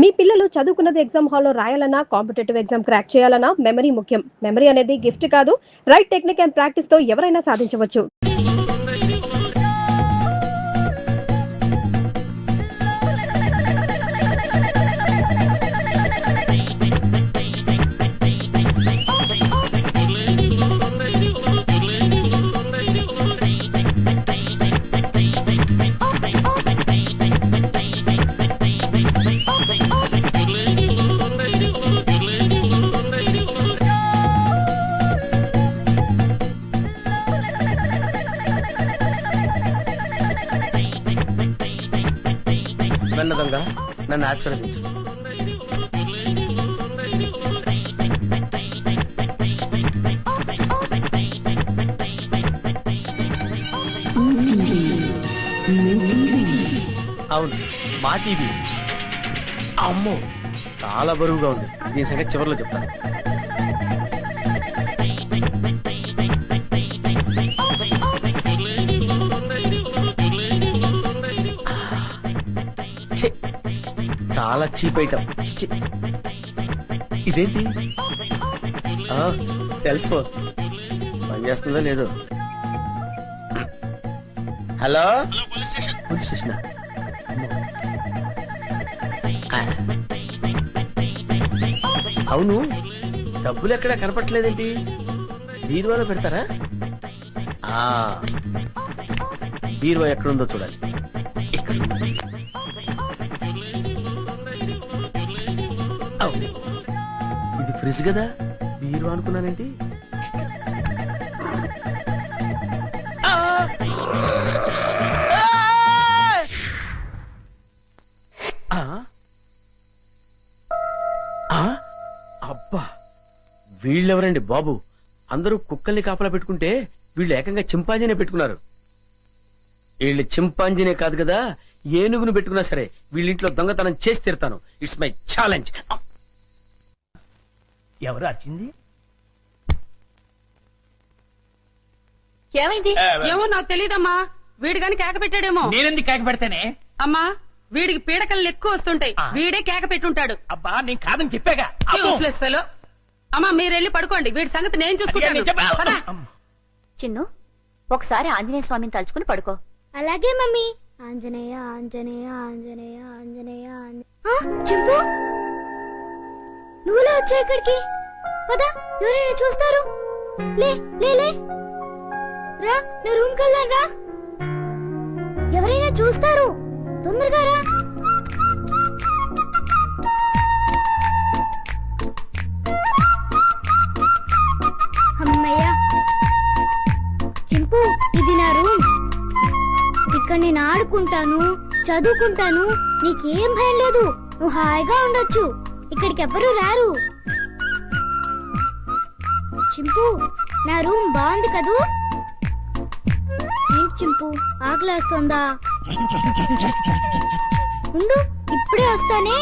మీ పిల్లలు చదువుకున్నది ఎగ్జామ్ హాల్లో రాయాలన్నా కాంపిటేటివ్ ఎగ్జామ్ క్రాక్ చేయాలన్నా మెమరీ ముఖ్యం. మెమరీ అనేది గిఫ్ట్ కాదు, రైట్ టెక్నిక్ అండ్ ప్రాక్టీస్ తో ఎవరైనా సాధించవచ్చు. నన్నదంగా నన్ను ఆశీర్వదించు. అవును, మా టీవీ. అమ్మో, చాలా బరువుగా ఉంది. దీని సంగతి చివరిలో చెప్తాను. చాలా చీప్ ఐటమ్. ఇదేంటి? సెల్ ఫోన్ పనిచేస్తుందో లేదో. Hello, police station. అవును, డబ్బులు ఎక్కడా కనపట్లేదేంటి? బీరువాలో పెడతారా? బీరువా ఎక్కడుందో చూడాలి. ఇక్కడ ఇది ఫ్రిడ్జ్ కదా, బీరువా అనుకున్నానేంటి? అబ్బా, వీళ్ళెవరండి బాబు? అందరూ కుక్కల్ని కాపలా పెట్టుకుంటే వీళ్ళు ఏకంగా చింపాంజీనే పెట్టుకున్నారు. వీళ్ళు చింపాంజీనే కాదు కదా, ఏనుగును పెట్టుకున్నా సరే వీళ్ళింట్లో దొంగతనం చేసి తీరుతాను. It's my challenge. ఎవరు వచ్చింది? ఏమైంది? ఏమో నాకు తెలియదమ్మా. వీడు గాని కేక పెట్టాడేమో. నేనెందుకు కేక పెడతానే? అమ్మా, వీడికి పీడకలు ఎక్కువ వస్తుంటాయి. వీడే కేక పెట్టుంటాడు. అబ్బా, నేను కాదని చెప్పాగా. Useless fellow. అమ్మా, మీరెళ్ళి పడుకోండి. వీడి సంగతి నేను చూసుకుంటాను. పద. చిన్ను, ఒకసారి ఆంజనేయ స్వామిని తలుచుకుని పడుకో. అలాగే మమ్మీ. ఆంజనేయ ఆంజనేయ ఆంజనేయ ఆంజనేయ. చింపు, నువ్వులే వచ్చా ఇక్కడికి. పద, ఎవరైనా చూస్తారు. లే లే లే, రా, నా రూమ్ కెళ్ళాను. రా, ఎవరైనా చూస్తారు. తొందరగా రా. అమ్మయ్యా. చింపు, ఇది నా రూమ్. ఇక్కడ నేను ఆడుకుంటాను, చదువుకుంటాను. నీకేం భయం లేదు. నువ్వు హాయిగా ఉండొచ్చు. ఇక్కడికి ఎవ్వరూ రారు. చింపు, నా రూమ్ బాగుంది కదూ? ఏంటి చింపు, ఆకలేస్తుందా? ఉండు, ఇప్పుడే వస్తానే.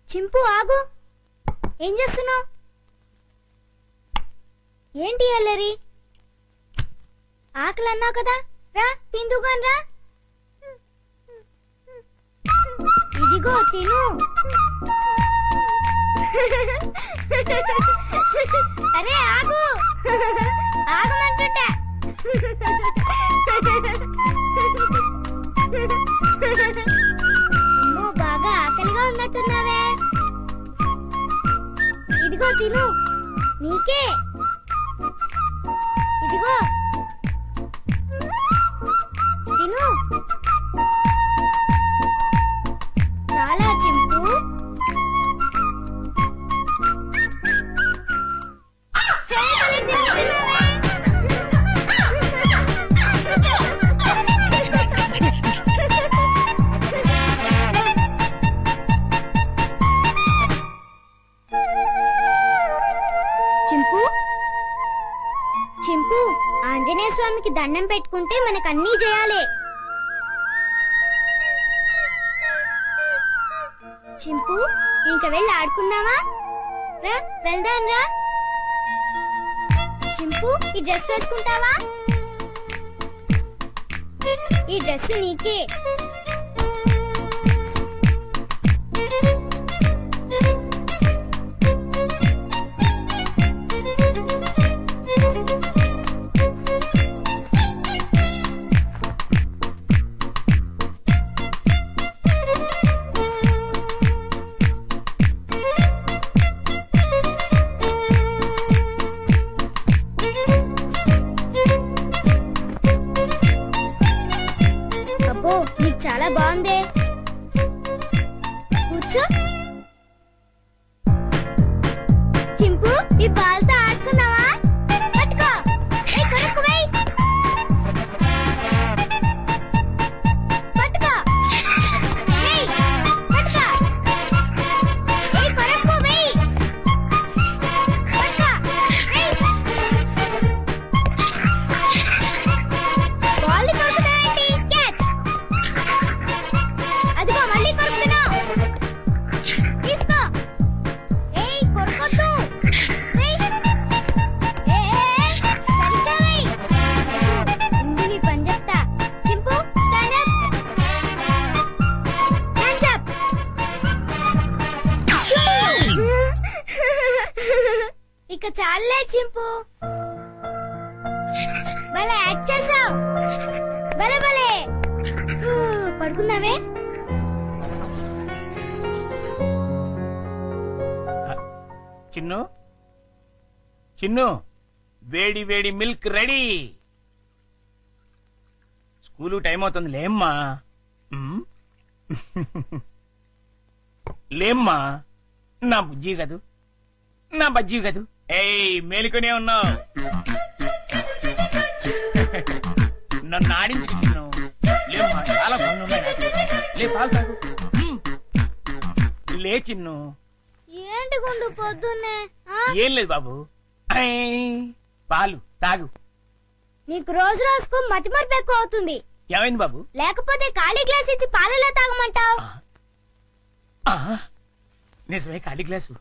చింపు, ఆగు. ఏం చేస్తున్నావు? ఏంటి అల్లరి? ఆకలి అన్నావు కదా, రా తిందుగాని. రా, ఇదిగో తిను. అరే ఆగు, ఆగమంటుంటా. అమ్మో, బాగా ఆకలిగా ఉన్నట్టున్నావే. ఇదిగో తిను, నీకే. ఇదిగో తిను. చాలా చింపు. చింపు ఆంజనేయ స్వామికి దండం పెట్టుకుంటే మనకన్నీ చేయాలి. చింపు ఇంక వెళ్ళి ఆడుకుందామా? రా వెళ్దాం రా. చింపు ఈ డ్రెస్ వేసుకుంటావా? ఈ డ్రెస్ నీకే. అబ్బో నీకు చాలా బాగుందే. కూర్చో. చింపు ఈ బాల్తో ఆడుకున్నావా? పట్టుకో. ఏయ్, కొరకు వెయ్. పట్టుకో. ఏయ్, పట్టుకో. ఏయ్, కొరకు వెయ్. పట్టుకో. ఏయ్. బాల్ కొరుకుతావేంటి? క్యాచ్. అదిగో మళ్ళీ కొరుకుతున్నావు. తీసుకో. ఏయ్, కొరకొద్దు. వెయ్. సరిగ్గా వెయ్. ముందు నీ పని చెప్తా. చింపు స్టాండ్ అప్. Hands up. ఇక చాలే చింపు. భలే యాక్ట్ చేసావు. భలే భలే. పడుకుందామే. చిన్ను చిన్ను వేడి వేడి మిల్క్ రెడీ. స్కూలు టైం అవుతుంది లేమ్మా. ఉమ్. లేమ్మా నా బుజ్జి కదూ, నా బజ్జీ కదూ. ఏయ్ మేలుకొనే ఉన్నావు. నన్ను ఆడించుకు చిన్ను. లేమ్మా చాలా పనులు ఉన్నాయి నాకు. లే పాలు తాగు. ఉమ్. లే చిన్ను. ఏంటి గుండు పొద్దున్నే? ఏం లేదు బాబు. ఐ, పాలు తాగు. నీకు రోజు రోజుకు మతిమరుపు ఎక్కువ అవుతుంది. ఏమైంది బాబు? లేకపోతే ఖాళీ గ్లాస్ ఇచ్చి పాలలో తాగమంటావు. నిజమే, ఖాళీ గ్లాసు.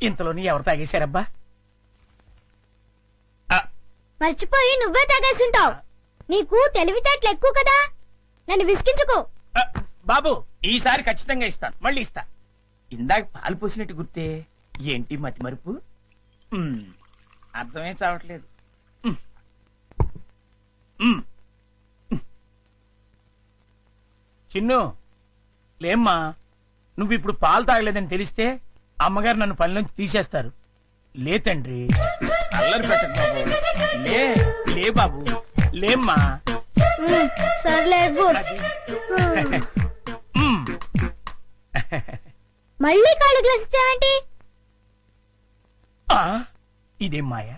ఇంతలోని ఎవరు తాగేశారబ్బా? మర్చిపోయి నువ్వే తాగేసుంటావు. నీకు తెలివితేటలు ఎక్కువ కదా, నన్ను విసిగించుకో. బాబు ఈసారి ఖచ్చితంగా ఇస్తాను, మళ్ళీ ఇస్తా. ఇందాక పాలు పోసినట్టు గుర్తే. ఏంటి మతి మరుపు? అర్థమే చావట్లేదు. చిన్ను లేమ్మా, నువ్వు ఇప్పుడు పాలు తాగలేదని తెలిస్తే అమ్మగారు నన్ను పనిలోంచి తీసేస్తారు. లే తండ్రి, అల్లరి పెట్టకు బాబు. లే లే బాబు, లేమ్మా. సర్లే అది. మళ్ళీ ఖాళీ గ్లాస్ ఇచ్చావేంటి? ఇదేం మాయ?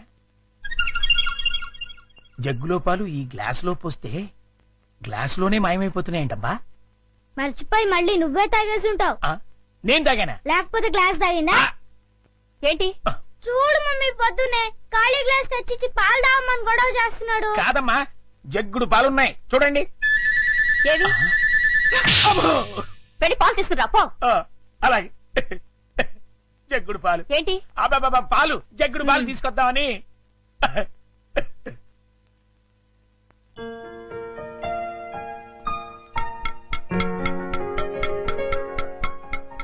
జగ్గులో పాలు ఈ గ్లాసులో పోస్తే గ్లాసులోనే మాయమైపోతున్నాయంటబ్బా. మర్చిపోయి మళ్ళీ నువ్వే తాగేసుంటావు. నేను తాగానా? లేకపోతే గ్లాస్ తాగిందా? ఏంటి చూడు మమ్మీ, పొద్దున్నే ఖాళీ గ్లాస్ తెచ్చిచ్చి పాలు తాగమని గొడవ చేస్తున్నాడు. కాదమ్మా, జగ్గుడు పాలున్నాయి చూడండి. ఏవి? వెళ్ళి పాలు తీసుకురా పో. అలాగే. జగ్గుడు పాలు ఏంటి? అబ్బా పాలు, జగ్గుడు పాలు తీసుకొద్దామని.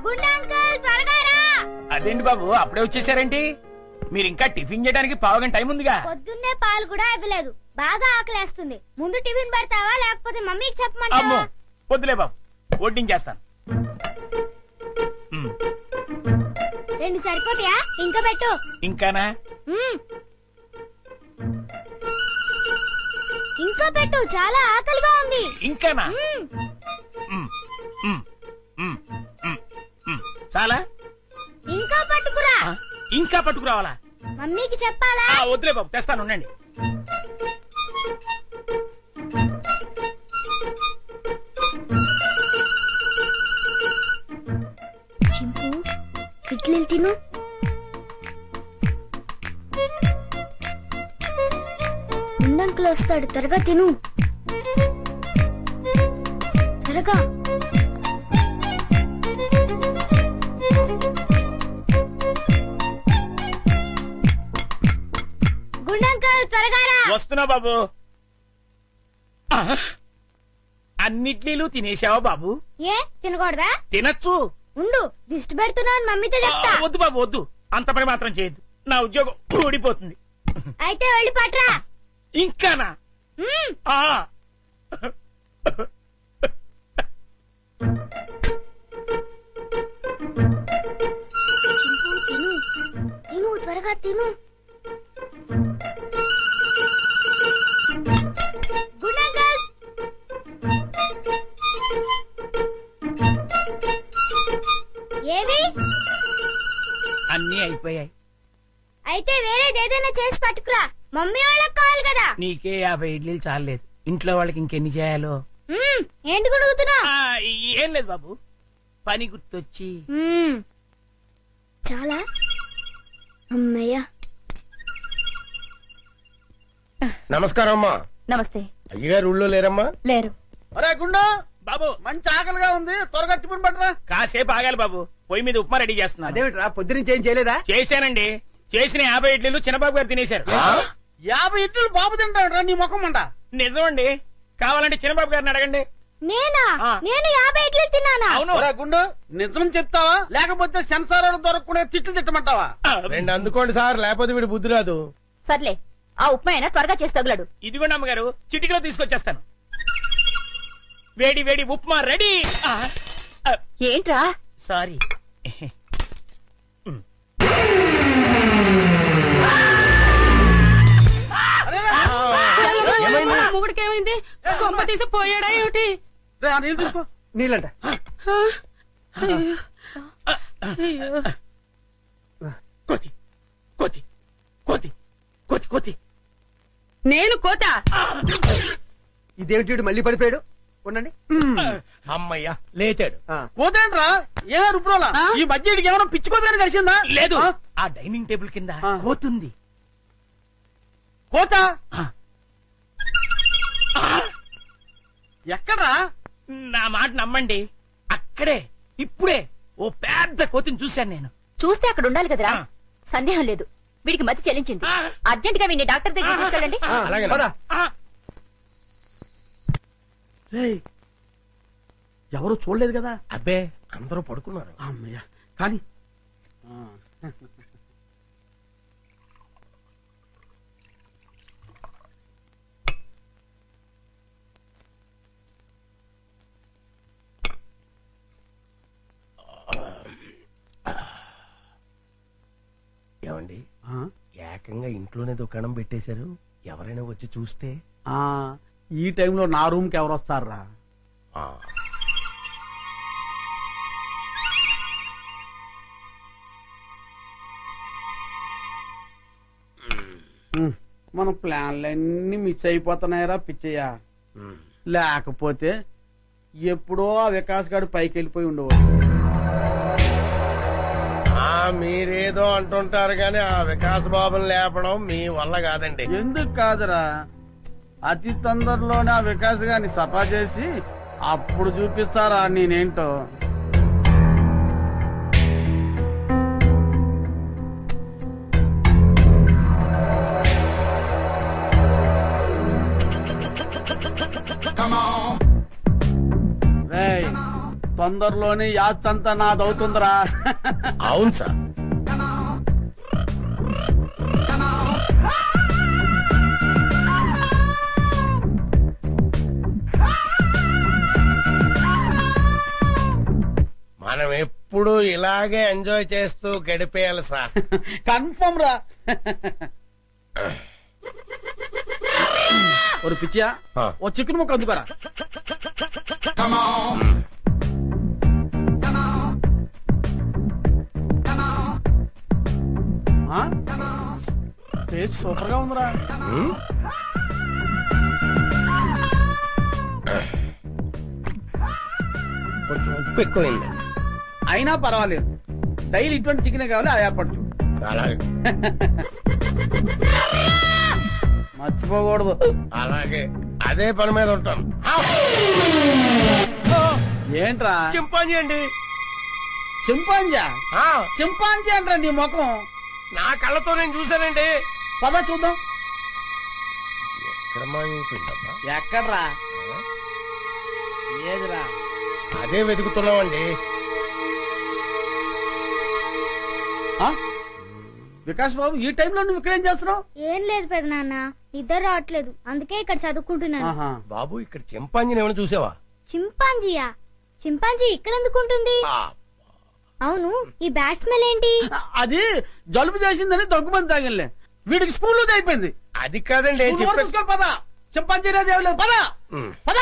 గుండా అంకుల్ త్వరగా రా. అదేంటి బాబు అప్పుడే వచ్చేసారేంటి? మీరు ఇంకా టిఫిన్ చేయడానికి పావుగంట టైం ఉందిగా. పొద్దున్నే పాలు కూడా ఇవ్వలేదు. బాగా ఆకలేస్తుంది. ముందు టిఫిన్ పెడతావా లేకపోతే మమ్మీకి అమ్మో చెప్పమంటావా? వద్దులే బాబు, వడ్డించేస్తాను. రెండు సరిపోతాయా? ఇంకా పెట్టు. ఇంకానా? మ్మ్. ఇంకా పెట్టు, చాలా ఆకలిగా ఉంది. ఇంకానా? మ్మ్. మ్, మ్, మ్, మ్, మ్. చాలా? ఇంకా పట్టుకురా. ఇంకా పట్టుకురావాలా? మమ్మీకి చెప్పాలా? వద్దులే బాబు, తెస్తాను ఉండండి. చింపు ఇడ్లీలు తిను. గుండంకులు వస్తాడు, త్వరగా తిను. త్వరగా. గుండంకుల్ త్వరగా రా. వస్తున్నా బాబు. అన్నిట్లీలు తినేసావా బాబు? ఏ తినకూడదా? తినచ్చు. ఉండు, దిష్టి పెడుతున్నావు, మమ్మీతో చెప్తా. వద్దు బాబు వద్దు, అంత పని మాత్రం చేయొద్దు. నా ఉద్యోగం ఊడిపోతుంది. అయితే వెళ్ళి పట్రా. ఇంకానా? మ్మ్. ఆ. తిను తిను, త్వరగా తిను. గుండంకుల్. ఏవి? అన్నీ అయిపోయాయి. అయితే వేరేదేదైనా చేసి పట్టుకురా, మమ్మీ వాళ్ళకి కావాలి కదా. నీకే 50 ఇడ్లీలు చాలేదు, ఇంట్లో వాళ్ళకి ఇంకెన్ని చేయాలో. ఏంటి గుడుగుతున్నా? ఏం లేదు బాబు, పని గుర్తొచ్చి. చాలా అమ్మయ్యా. నమస్కారం అమ్మా. నమస్తే. అయ్యగారు ఊళ్ళో లేరమ్మా? లేరు. అరే గుండు, బాబు మంచి ఆకలిగా ఉంది, త్వరగా టిఫిన్ పట్టరా. కాసేపు ఆగాలి బాబు, పొయ్యి మీద ఉప్మా రెడీ చేస్తున్నా. అదేమిట్రా పొద్దునుంచి ఏం చేయలేదా? చేశానండి, చేసిన 50 ఇడ్లీలు చిన్నబాబు గారు తినేశారు. 50 ఇడ్లీలు బాబు తింటాడురా నీ ముఖం అంట. నిజమండి, కావాలంటే చిన్నబాబు గారిని అడగండి. నేనా? ఆ. నేను 50 ఇడ్లీలు తిన్నానా? అవును. ఒరే గుండు, నిజం చెప్తావా లేకపోతే సెన్సార్ దొరకకుండా తిట్లు తిట్టమంటావా? రెండు అందుకోండి సార్, లేకపోతే వీడు బుద్ధి రాదు. సర్లే, ఆ ఉప్మా అయినా త్వరగా చేసి తగులడు. ఇదిగోండి అమ్మగారు, చిటికలో తీసుకొచ్చేస్తాను. వేడి వేడి ఉప్మా రెడీ. ఏంట్రా? సారీ. మొగుడికి ఏమైంది? కొంప తీసి పోయాడా ఏమిటి? రే, ఆ నీళ్ళు తీసుకో. నీళ్ళంట. కోతి కోతి కోతి కోతి కోతి. నేను కోత. ఇదేమిటి మళ్ళీ పడిపోయాడు? ఉండండి. అమ్మయ్యా లేచాడు. కోతేంట్రా? ఏమే రుబ్రోలా? ఈ మధ్య ఇడికి ఏమైనా పిచ్చి కోతని కలిసిందా? లేదు, ఆ? ఆ డైనింగ్ టేబుల్ కింద ఆ. కోతుంది. కోత ఆ. ఎక్కడ్రా? నా మాట నమ్మండి, అక్కడే ఇప్పుడే ఓ పెద్ద కోతిని చూశాను నేను. చూస్తే అక్కడ ఉండాలి కదరా. ఆ. సందేహం లేదు, వీడికి మతి చెల్లించింది. ఆ. అర్జెంట్ గా వీడిని డాక్టర్ దగ్గర తీసుకెళ్ళండి. అలాగే పద. ఆ, రేయ్, ఎవరు చూడలేదు కదా? అబ్బే అందరూ పడుకున్నారు. అమ్మయ్యా, కానీ ఏమండి, ఏకంగా ఇంట్లోనే దుకాణం పెట్టేశారు. ఎవరైనా వచ్చి చూస్తే? ఈ టైంలో నా రూమ్ కి ఎవరు వస్తారా? ఆ, మన ప్లాన్లన్నీ మిస్ అయిపోతున్నాయరా పిచ్చయ్యా. ఉమ్. లేకపోతే ఎప్పుడో ఆ వికాస్ గాడు పైకి వెళ్ళిపోయి ఉండేవాడు. మీరేదో అంటుంటారు గాని ఆ వికాస్ బాబుని లేపడం మీ వల్ల కాదండి. ఎందుకు కాదురా, అతి తొందరలోనే ఆ వికాస్ గారిని సఫా చేసి అప్పుడు చూపిస్తారా నేనేంటో. రేయ్, తొందరలోనే యాచంతా నాదవుతుందిరా. అవును సార్. మనం ఎప్పుడు ఇలాగే ఎంజాయ్ చేస్తూ గడిపేయాలి సార్. కన్ఫర్మ్ రా. ఒక పిచ్చియా, ఆ. ఓ చికెన్ ముక్క అందుకోరా. టేస్ట్ సూపర్ గా ఉందిరా. ఉమ్. కొంచెం ఉప్పు ఎక్కువైంది. అయినా పర్వాలేదు, డైలీ ఇటువంటి చికెన్ కావాలి. ఆ ఏర్పాటు చూడు. అలాగే. మర్చిపోకూడదు. అలాగే అదే పని మీద ఉంటాను. ఏంట్రా? చింపాంజీ అండి. చింపాంజా? ఆ, చింపాంజీ అంటారా నీ ముఖం? నా కళ్ళతో నేను చూశానండి. పద చూద్దాం. ఎక్కడ మాయమైపోయిందబ్బా? ఎక్కడ్రా? ఏదిరా? అదే వెతుకుతున్నామండి. ఆ? వికాస్ బాబు, ఈ టైంలో నువ్వు ఇక్కడేం చేస్తున్నావు? ఏం లేదు పెదనాన్న, నిద్ర రావట్లేదు, అందుకే ఇక్కడ చదువుకుంటున్నాను. ఆహా. బాబు, ఇక్కడ చింపాంజీని ఏమైనా చూసావా? చింపాంజీయా? చింపాంజీ ఇక్కడ ఎందుకుంటుంది? ఆ, అవును, ఈ బ్యాట్ స్మెల్ ఏంటి? అది జలుబు చేసిందని దగ్గుమంది తాగిలే. వీడికి స్కూల్ అయిపోయింది. అది కాదండి ఏం నువ్వు చూసుకో, పద. చింపాంజీ అనేది ఏం లేదు, పద పద.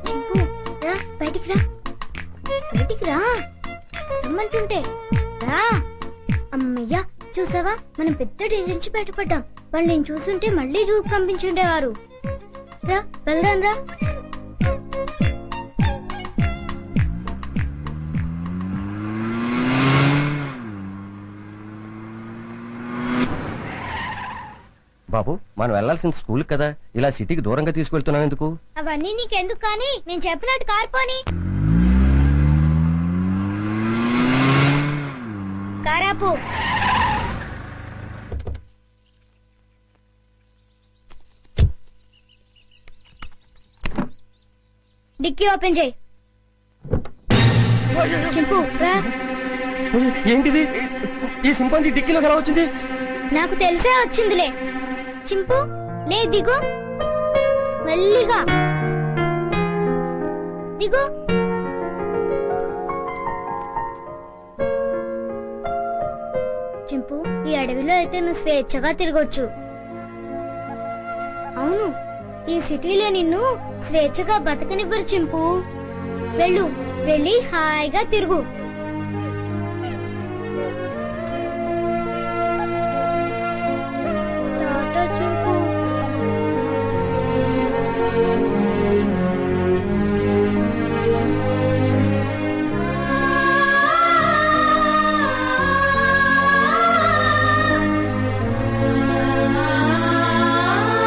చింపు, రా బయటికి రా, బయటికి రా రమ్మంటుంటే రా. అమ్మయ్యా, చూసావా, మనం పెద్ద డేంజర్ నుంచి బయటపడ్డాం. వాళ్ళు నేను చూస్తుంటే మళ్ళీ జూకు పంపించుండేవారు. రా వెళ్దాం రా. బాబు, మనం వెళ్లాల్సిన స్కూల్ కదా, ఇలా సిటీకి దూరంగా తీసుకెళ్తున్నాం ఎందుకు? అవన్నీ నీకెందుకు కానీ, నేను చెప్పినట్టు కారుపోని. కారాపు. డిక్కీ ఓపెన్ చేయి. చింపు రా. ఏంటిది? ఈ సింపాంజీ డిక్కీలో ఎలా వచ్చింది? నాకు తెలిసే వచ్చిందిలే. చింపు లే, దిగు, మెల్లిగా దిగు. చింపు, ఈ అడవిలో అయితే నువ్వు స్వేచ్ఛగా తిరగొచ్చు. అవును, ఈ సిటీలో నిన్ను స్వేచ్ఛగా బతకనివ్వరు చింపు. వెళ్ళు, వెళ్ళి హాయిగా తిరుగు.